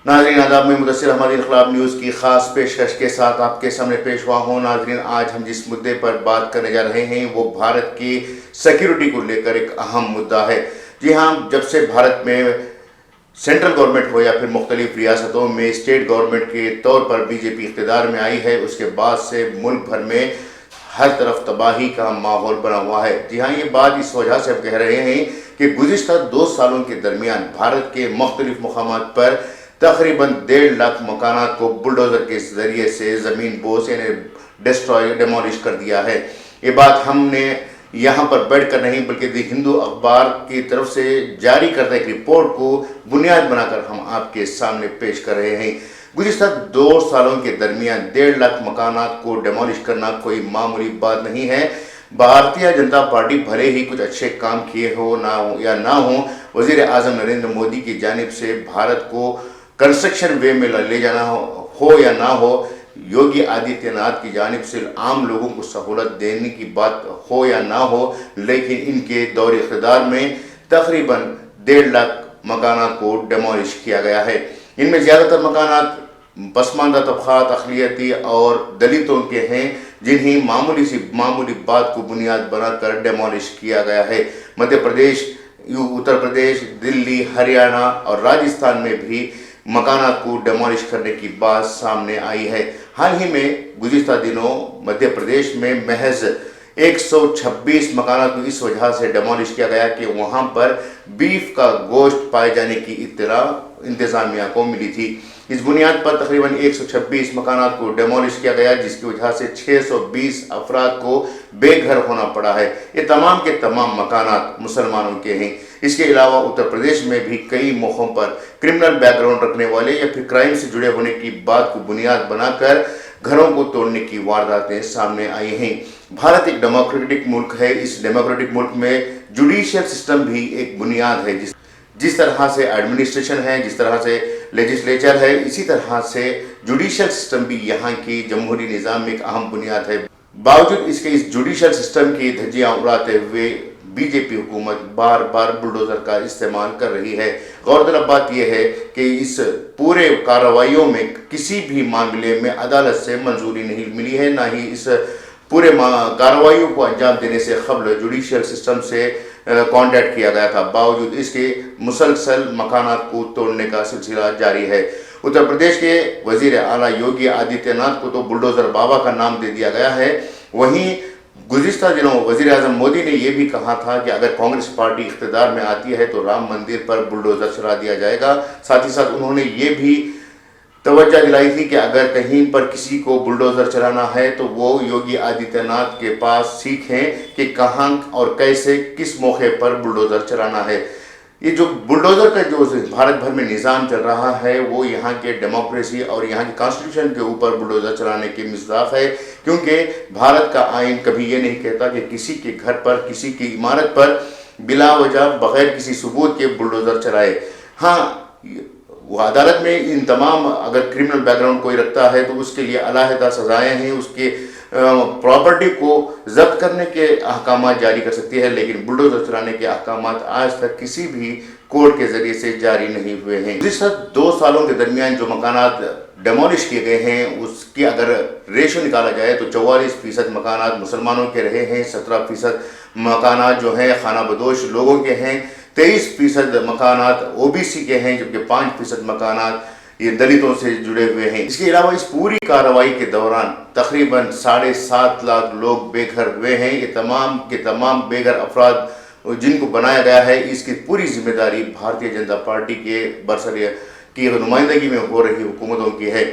नाज़रीन आदाब में मुदस्सिर अहमद इनकलाब न्यूज़ की ख़ास पेशकश के साथ आपके सामने पेश हुआ हूँ। नाज़रीन, आज हम जिस मुद्दे पर बात करने जा रहे हैं वो भारत की सिक्योरिटी को लेकर एक अहम मुद्दा है। जी हाँ, जब से भारत में सेंट्रल गवर्नमेंट हो या फिर मुख्तलिफ रियासतों में स्टेट गवर्नमेंट के तौर पर बीजेपी इक़्तिदार में आई है, उसके बाद से मुल्क भर में हर तरफ तबाही का माहौल बना हुआ है। जी हाँ, ये बात इस वजह से हम कह रहे हैं कि गुज़िश्ता 2 सालों के दरमियान भारत के मुख्तलिफ मुकामात पर तकरीबन 1.5 लाख मकानात को बुलडोज़र के ज़रिए से ज़मीन बोस यानी डेमोलिश कर दिया है। ये बात हमने यहाँ पर बैठ कर नहीं बल्कि दी हिंदू अखबार की तरफ से जारी करदा एक रिपोर्ट को बुनियाद बनाकर हम आपके सामने पेश कर रहे हैं। गुज़िश्ता 2 सालों के दरमियान 1.5 लाख मकानात को डेमोलिश करना कोई मामूली बात नहीं है। भारतीय जनता पार्टी भले ही कुछ अच्छे काम किए हो ना हो, वज़ीर आज़म नरेंद्र मोदी की जानिब से भारत को कंस्ट्रक्शन वे में ले जाना हो या ना हो, योगी आदित्यनाथ की जानिब से आम लोगों को सहूलत देने की बात हो या ना हो, लेकिन इनके दौर इक़्तिदार में तकरीबन 1.5 लाख मकानात को डेमोलिश किया गया है। इनमें ज़्यादातर मकानात पसमानदा तबक़ात, अक़लियती और दलितों के हैं, जिन्हें मामूली बात को बुनियाद बनाकर डेमोलिश किया गया है। मध्य प्रदेश, उत्तर प्रदेश, दिल्ली, हरियाणा और राजस्थान में भी मकानात को डेमोलिश करने की बात सामने आई है। हाल ही में गुज़िश्ता दिनों मध्य प्रदेश में महज 126 मकानात को इस वजह से डेमोलिश किया गया कि वहां पर बीफ का गोश्त पाए जाने की इत्तला इंतज़ामिया को मिली थी। इस बुनियाद पर तकरीबन 126 मकानात को डेमोलिश किया गया, जिसकी वजह से 620 अफराद को बेघर होना पड़ा है। ये तमाम के तमाम मकानात मुसलमानों के हैं। इसके अलावा उत्तर प्रदेश में भी कई मौक़ों पर क्रिमिनल बैकग्राउंड रखने वाले या फिर क्राइम से जुड़े होने की बात को बुनियाद बनाकर घरों को तोड़ने की वारदातें सामने आई हैं। भारत एक डेमोक्रेटिक मुल्क है। इस डेमोक्रेटिक मुल्क में जुडिशियल सिस्टम भी एक बुनियाद है। जिस तरह से एडमिनिस्ट्रेशन है, जिस तरह से लेजिस्लेचर है, इसी तरह से जुडिशियल सिस्टम भी यहाँ की जमहूरी निज़ाम में एक अहम बुनियाद है। बावजूद इसके इस जुडिशियल सिस्टम की धज्जियाँ उड़ाते हुए बीजेपी हुकूमत बार बार बुलडोज़र का इस्तेमाल कर रही है। गौरतलब बात यह है कि इस पूरे कार्रवाइयों में किसी भी मामले में अदालत से मंजूरी नहीं मिली है, ना ही इस पूरे कार्रवाइयों को अंजाम देने से क़ब्ल जुडिशियल सिस्टम से कॉन्टैक्ट किया गया था। बावजूद इसके मुसलसल मकानात को तोड़ने का सिलसिला जारी है। उत्तर प्रदेश के वज़ीर आला योगी आदित्यनाथ को तो बुलडोज़र बाबा का नाम दे दिया गया है। वहीं गुज़िश्ता दिनों वज़ीर आज़म मोदी ने यह भी कहा था कि अगर कांग्रेस पार्टी इक़्तिदार में आती है तो राम मंदिर पर बुलडोज़र चला दिया जाएगा। साथ ही साथ उन्होंने ये भी तवज्जो दिलाई थी कि अगर कहीं पर किसी को बुलडोज़र चलाना है तो वो योगी आदित्यनाथ के पास सीखें कि कहाँ और कैसे किस मौके पर बुलडोज़र चलाना है। ये जो बुलडोज़र का जो भारत भर में निज़ाम चल रहा है वो यहाँ के डेमोक्रेसी और यहाँ की कॉन्स्टिट्यूशन के ऊपर बुलडोज़र चलाने की मिज़ाक़ है, क्योंकि भारत का आइन कभी ये नहीं कहता कि किसी के घर पर, किसी की इमारत पर बिला वजह बग़ैर किसी सबूत के बुलडोज़र चलाए। हाँ, वो अदालत में इन तमाम अगर क्रिमिनल बैकग्राउंड कोई रखता है तो उसके लिए अलहदा सज़ाएँ हैं, उसके प्रॉपर्टी को जब्त करने के अहकाम जारी कर सकती है, लेकिन बुलडोज़र चलाने के अहकाम आज तक किसी भी कोर्ट के ज़रिए से जारी नहीं हुए हैं। गुज़िश्ता 2 सालों के दरमियान जो मकानात डेमोलिश किए गए हैं उसकी अगर रेशो निकाला जाए तो 44% मकानात मुसलमानों के रहे हैं, 17% मकानात जो हैं खाना बदोश लोगों के हैं, 23% मकानात ओबीसी के हैं, जबकि 5% मकानात ये दलितों से जुड़े हुए हैं। इसके अलावा इस पूरी कार्रवाई के दौरान तकरीबन 7.5 लाख लोग बेघर हुए हैं। ये तमाम के तमाम बेघर अफराद जिनको बनाया गया है, इसकी पूरी जिम्मेदारी भारतीय जनता पार्टी के बरसर की नुमाइंदगी में हो रही हुकूमतों की है।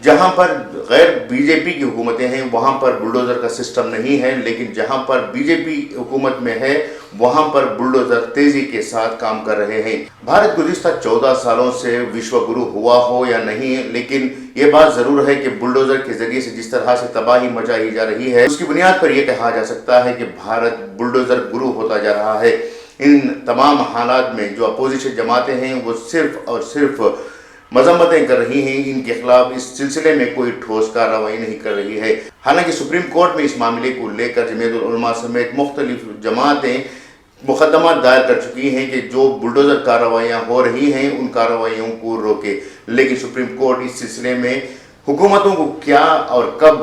जहां पर गैर बीजेपी की हुकूमतें हैं वहां पर बुलडोज़र का सिस्टम नहीं है, लेकिन जहां पर बीजेपी हुकूमत में है वहां पर बुलडोज़र तेजी के साथ काम कर रहे हैं। भारत गुज़िश्ता 14 सालों से विश्व गुरु हुआ हो या नहीं, लेकिन ये बात ज़रूर है कि बुलडोज़र के ज़रिए से जिस तरह से तबाही मचाई जा रही है उसकी बुनियाद पर यह कहा जा सकता है कि भारत बुलडोज़र गुरु होता जा रहा है। इन तमाम हालात में जो अपोजिशन जमातें हैं वो सिर्फ और सिर्फ मजम्मतें कर रही हैं, इनके खिलाफ इस सिलसिले में कोई ठोस कार्रवाई नहीं कर रही है। हालांकि सुप्रीम कोर्ट में इस मामले को लेकर जमीयत उल उलमा समेत मुख्तलिफ जमातें मुकदमा दायर कर चुकी हैं कि जो बुलडोज़र कार्रवाइयाँ हो रही हैं उन कार्रवाइयों को रोके। लेकिन सुप्रीम कोर्ट इस सिलसिले में हुकूमतों को क्या और कब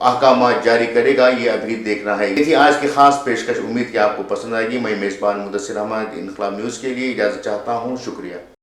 अहकाम जारी करेगा, ये अभी देखना है। ये थी आज की खास पेशकश। उम्मीद कि आपको पसंद आएगी। मैं मेज़बान मुदस्सिर अहमद इनकलाब न्यूज़ के लिए इजाज़त चाहता हूँ। शुक्रिया।